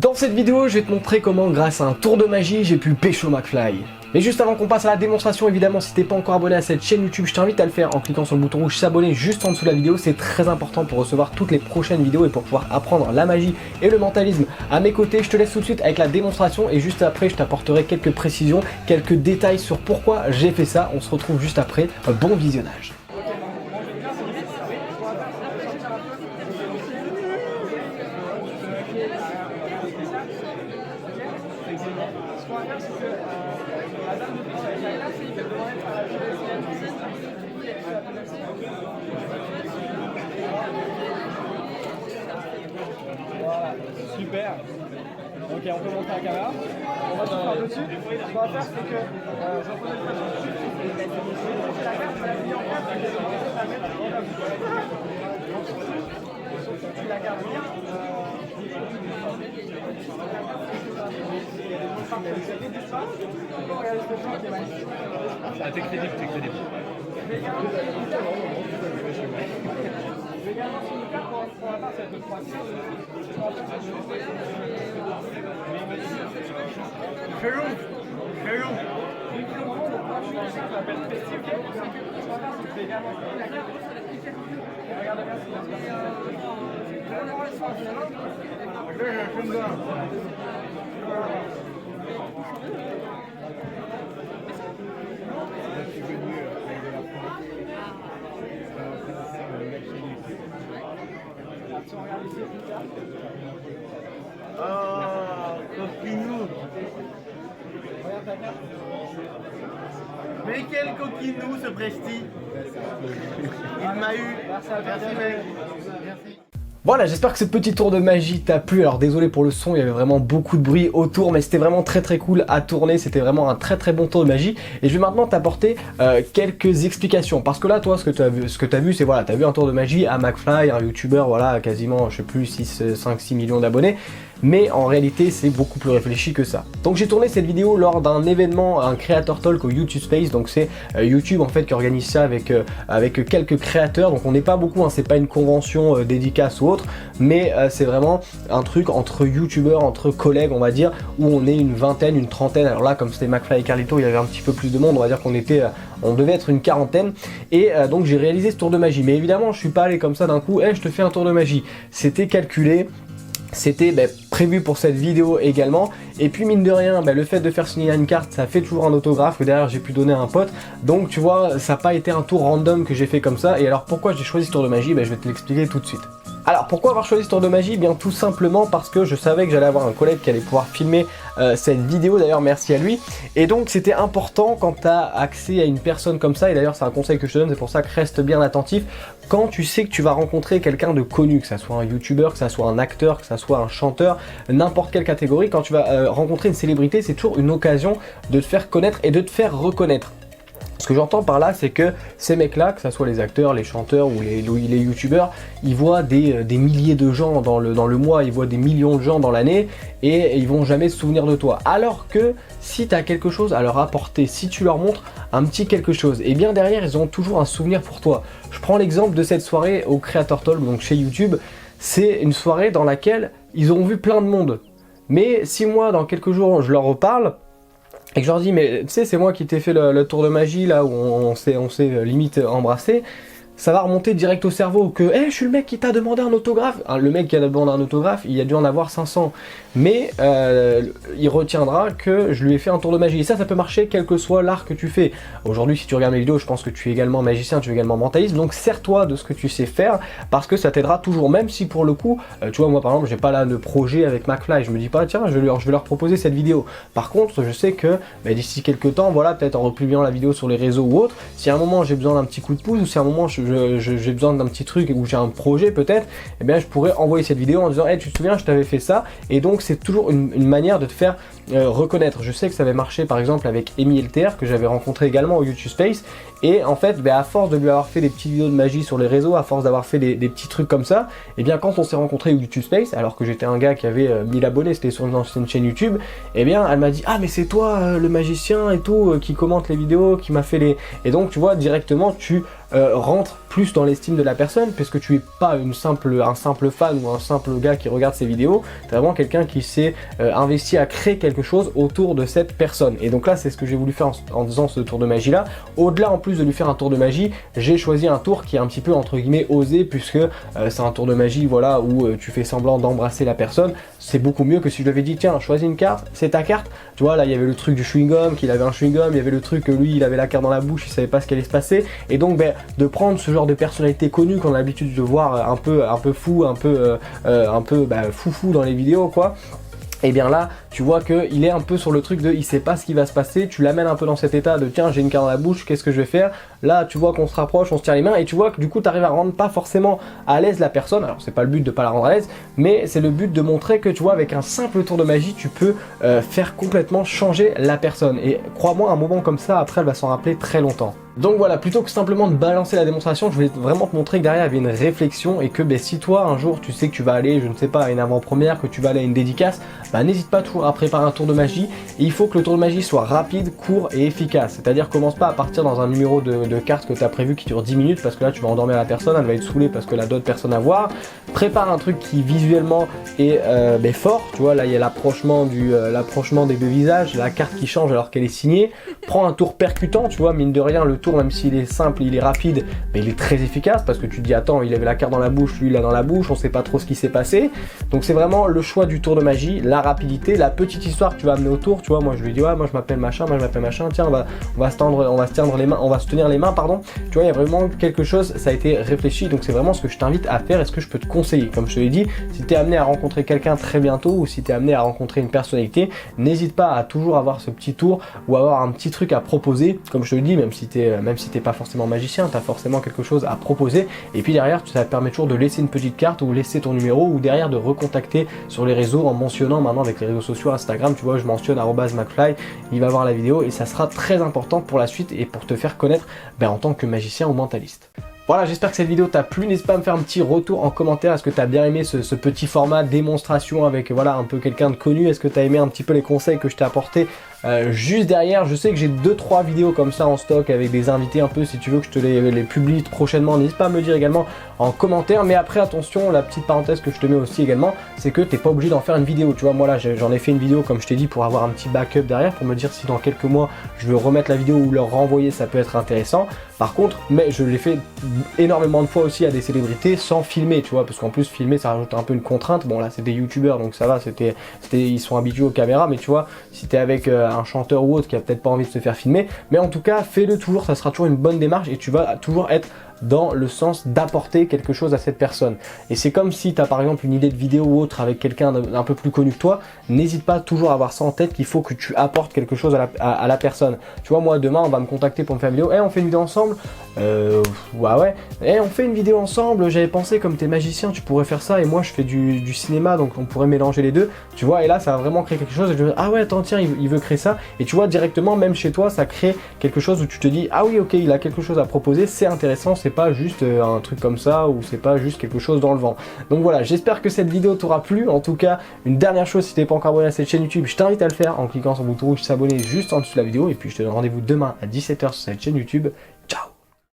Dans cette vidéo, je vais te montrer comment, grâce à un tour de magie, j'ai pu pécho McFly. Mais juste avant qu'on passe à la démonstration, évidemment, si t'es pas encore abonné à cette chaîne YouTube, je t'invite à le faire en cliquant sur le bouton rouge s'abonner juste en dessous de la vidéo. C'est très important pour recevoir toutes les prochaines vidéos et pour pouvoir apprendre la magie et le mentalisme à mes côtés. Je te laisse tout de suite avec la démonstration et juste après, je t'apporterai quelques précisions, quelques détails sur pourquoi j'ai fait ça. On se retrouve juste après. Bon visionnage. Ce qu'on va faire, c'est que la dame de travail est là, c'est qu'elle devrait être à la Voilà, super. Ok, on peut monter la caméra. On va tout faire dessus. Ce qu'on va faire, c'est que je reconnais le dessus. La carte, on va la plier en quatre et on va la mettre en comme tu la gardes bien. Ah, t'es crédible, t'es crédible. Je vais également sur le cas pour la part de 3 Fais long. Oh, coquinou. Mais quel coquinou ce Presti. Il m'a eu. Merci mec. Merci. Voilà, j'espère que ce petit tour de magie t'a plu. Alors désolé pour le son, il y avait vraiment beaucoup de bruit autour, mais c'était vraiment très cool à tourner. C'était vraiment un très bon tour de magie. Et je vais maintenant t'apporter quelques explications. Parce que là, toi, ce que tu as vu, c'est voilà, tu as vu un tour de magie à McFly, un YouTuber, voilà, quasiment, je sais plus, 5-6 millions d'abonnés. Mais en réalité, c'est beaucoup plus réfléchi que ça. Donc j'ai tourné cette vidéo lors d'un événement, un Creator Talk au YouTube Space. Donc c'est YouTube en fait qui organise ça avec quelques créateurs. Donc on n'est pas beaucoup, hein, c'est pas une convention dédicace ou autre, mais c'est vraiment un truc entre YouTubeurs, entre collègues, on va dire, où on est une vingtaine, une trentaine. Alors là, comme c'était McFly et Carlito, il y avait un petit peu plus de monde. On va dire qu'on était, on devait être une quarantaine. Et donc j'ai réalisé ce tour de magie. Mais évidemment, je suis pas allé comme ça d'un coup. Je te fais un tour de magie. C'était calculé. C'était prévu pour cette vidéo également. Et puis mine de rien, le fait de faire signer une carte, ça fait toujours un autographe que derrière j'ai pu donner à un pote. Donc tu vois, ça n'a pas été un tour random que j'ai fait comme ça. Et alors pourquoi j'ai choisi ce tour de magie, je vais te l'expliquer tout de suite. Alors pourquoi avoir choisi ce tour de magie? Bien tout simplement parce que je savais que j'allais avoir un collègue qui allait pouvoir filmer cette vidéo, d'ailleurs merci à lui. Et donc c'était important quand tu as accès à une personne comme ça, et d'ailleurs c'est un conseil que je te donne, c'est pour ça que reste bien attentif. Quand tu sais que tu vas rencontrer quelqu'un de connu, que ça soit un youtubeur, que ça soit un acteur, que ça soit un chanteur, n'importe quelle catégorie, quand tu vas rencontrer une célébrité, c'est toujours une occasion de te faire connaître et de te faire reconnaître. Ce que j'entends par là, c'est que ces mecs-là, que ce soit les acteurs, les chanteurs ou les youtubeurs, ils voient des milliers de gens dans le mois, ils voient des millions de gens dans l'année et ils vont jamais se souvenir de toi. Alors que si tu as quelque chose à leur apporter, si tu leur montres un petit quelque chose, et bien derrière, ils ont toujours un souvenir pour toi. Je prends l'exemple de cette soirée au Creator Talk, donc chez YouTube. C'est une soirée dans laquelle ils auront vu plein de monde. Mais si moi, dans quelques jours, je leur reparle, et que je leur dis, mais tu sais, c'est moi qui t'ai fait le tour de magie, là où on s'est limite embrassé, ça va remonter direct au cerveau que je suis le mec qui t'a demandé un autographe. Le mec qui a demandé un autographe, il a dû en avoir 500. Mais il retiendra que je lui ai fait un tour de magie. Et ça peut marcher quel que soit l'art que tu fais. Aujourd'hui, si tu regardes mes vidéos, je pense que tu es également magicien, tu es également mentaliste. Donc sers-toi de ce que tu sais faire parce que ça t'aidera toujours. Même si pour le coup, tu vois, moi par exemple, j'ai pas là de projet avec McFly. Je me dis pas, tiens, je vais leur proposer cette vidéo. Par contre, je sais que d'ici quelques temps, voilà, peut-être en republiant la vidéo sur les réseaux ou autre, si à un moment j'ai besoin d'un petit coup de pouce ou si à un moment j'ai besoin d'un petit truc ou j'ai un projet peut-être, je pourrais envoyer cette vidéo en disant tu te souviens, je t'avais fait ça. Et donc c'est toujours une manière de te faire reconnaître. Je sais que ça avait marché par exemple avec Amy LTR que j'avais rencontré également au YouTube Space Et en fait, à force de lui avoir fait des petites vidéos de magie sur les réseaux, à force d'avoir fait des petits trucs comme ça, et bien quand on s'est rencontré au YouTube Space, alors que j'étais un gars qui avait 1000 abonnés, c'était sur une ancienne chaîne YouTube, et bien elle m'a dit ah mais c'est toi le magicien et tout qui commente les vidéos, qui m'a fait les... Et donc tu vois directement tu rentres plus dans l'estime de la personne, puisque tu es pas un simple fan ou un simple gars qui regarde ses vidéos, tu es vraiment quelqu'un qui s'est investi à créer quelque chose autour de cette personne. Et donc là c'est ce que j'ai voulu faire en faisant ce tour de magie là. Au-delà en plus de lui faire un tour de magie, j'ai choisi un tour qui est un petit peu entre guillemets osé, puisque c'est un tour de magie voilà où tu fais semblant d'embrasser la personne. C'est beaucoup mieux que si je lui avais dit tiens choisis une carte, c'est ta carte. Tu vois là il y avait le truc du chewing-gum, qu'il avait un chewing-gum, il y avait le truc que lui il avait la carte dans la bouche, il savait pas ce qui allait se passer. Et donc de prendre ce genre de personnalité connue qu'on a l'habitude de voir un peu fou, un peu foufou dans les vidéos quoi. Et bien là, tu vois qu'il est un peu sur le truc de il sait pas ce qui va se passer, tu l'amènes un peu dans cet état de tiens j'ai une carte dans la bouche, qu'est-ce que je vais faire? Là tu vois qu'on se rapproche, on se tient les mains et tu vois que du coup tu arrives à rendre pas forcément à l'aise la personne. Alors c'est pas le but de pas la rendre à l'aise, mais c'est le but de montrer que tu vois avec un simple tour de magie tu peux faire complètement changer la personne. Et crois-moi un moment comme ça après elle va s'en rappeler très longtemps. Donc voilà, plutôt que simplement de balancer la démonstration, je voulais vraiment te montrer que derrière il y avait une réflexion et que si toi un jour tu sais que tu vas aller, je ne sais pas, à une avant-première, que tu vas aller à une dédicace, n'hésite pas toujours à préparer un tour de magie. Et il faut que le tour de magie soit rapide, court et efficace. C'est-à-dire commence pas à partir dans un numéro de carte que tu as prévu qui dure 10 minutes parce que là tu vas endormir la personne, elle va être saoulée parce qu'elle a d'autres personnes à voir. Prépare un truc qui visuellement est fort, tu vois, là il y a l'approchement des deux visages, la carte qui change alors qu'elle est signée. Prends un tour percutant, tu vois, mine de rien le tour même s'il est simple, il est rapide, mais il est très efficace parce que tu te dis attends il avait la carte dans la bouche, lui il l'a dans la bouche, on sait pas trop ce qui s'est passé. Donc c'est vraiment le choix du tour de magie, la rapidité, la petite histoire que tu vas amener autour, tu vois, moi je lui dis ouais moi je m'appelle machin, tiens on va se tenir les mains pardon, tu vois il y a vraiment quelque chose, ça a été réfléchi, donc c'est vraiment ce que je t'invite à faire et ce que je peux te conseiller. Comme je te l'ai dit, si tu es amené à rencontrer quelqu'un très bientôt ou si tu es amené à rencontrer une personnalité, n'hésite pas à toujours avoir ce petit tour ou avoir un petit truc à proposer, comme je te le dis, même si t'es pas forcément magicien, tu as forcément quelque chose à proposer. Et puis derrière, ça te permet toujours de laisser une petite carte ou laisser ton numéro ou derrière de recontacter sur les réseaux en mentionnant maintenant avec les réseaux sociaux, Instagram, tu vois, je mentionne @McFly, il va voir la vidéo et ça sera très important pour la suite et pour te faire connaître en tant que magicien ou mentaliste. Voilà, j'espère que cette vidéo t'a plu, n'hésite pas à me faire un petit retour en commentaire, est-ce que tu as bien aimé ce petit format démonstration avec voilà un peu quelqu'un de connu, est-ce que tu as aimé un petit peu les conseils que je t'ai apportés juste derrière. Je sais que j'ai 2-3 vidéos comme ça en stock avec des invités un peu, si tu veux que je te les publie prochainement, n'hésite pas à me le dire également en commentaire. Mais après attention, la petite parenthèse que je te mets aussi également, c'est que t'es pas obligé d'en faire une vidéo, tu vois. Moi là j'en ai fait une vidéo comme je t'ai dit pour avoir un petit backup derrière, pour me dire si dans quelques mois je veux remettre la vidéo ou leur renvoyer, ça peut être intéressant. Par contre, mais je l'ai fait énormément de fois aussi à des célébrités sans filmer, tu vois, parce qu'en plus filmer ça rajoute un peu une contrainte. Bon là c'est des youtubeurs donc ça va, ils sont habitués aux caméras, mais tu vois, si t'es avec un chanteur ou autre qui a peut-être pas envie de se faire filmer, mais en tout cas fais-le toujours, ça sera toujours une bonne démarche et tu vas toujours être dans le sens d'apporter quelque chose à cette personne. Et c'est comme si tu as par exemple une idée de vidéo ou autre avec quelqu'un d'un peu plus connu que toi, n'hésite pas toujours à avoir ça en tête qu'il faut que tu apportes quelque chose à la personne. Tu vois, moi demain on va me contacter pour me faire une vidéo, on fait une vidéo ensemble, ouais, on fait une vidéo ensemble, j'avais pensé comme t'es magicien tu pourrais faire ça et moi je fais du cinéma donc on pourrait mélanger les deux, tu vois, et là ça va vraiment créer quelque chose et je me dis, ah ouais attends tiens il veut créer ça, et tu vois directement même chez toi ça crée quelque chose où tu te dis ah oui ok il a quelque chose à proposer, c'est intéressant, c'est pas juste un truc comme ça ou c'est pas juste quelque chose dans le vent. Donc voilà, j'espère que cette vidéo t'aura plu. En tout cas, une dernière chose, si t'es pas encore abonné à cette chaîne YouTube, je t'invite à le faire en cliquant sur le bouton rouge s'abonner juste en dessous de la vidéo, et puis je te donne rendez-vous demain à 17h sur cette chaîne YouTube.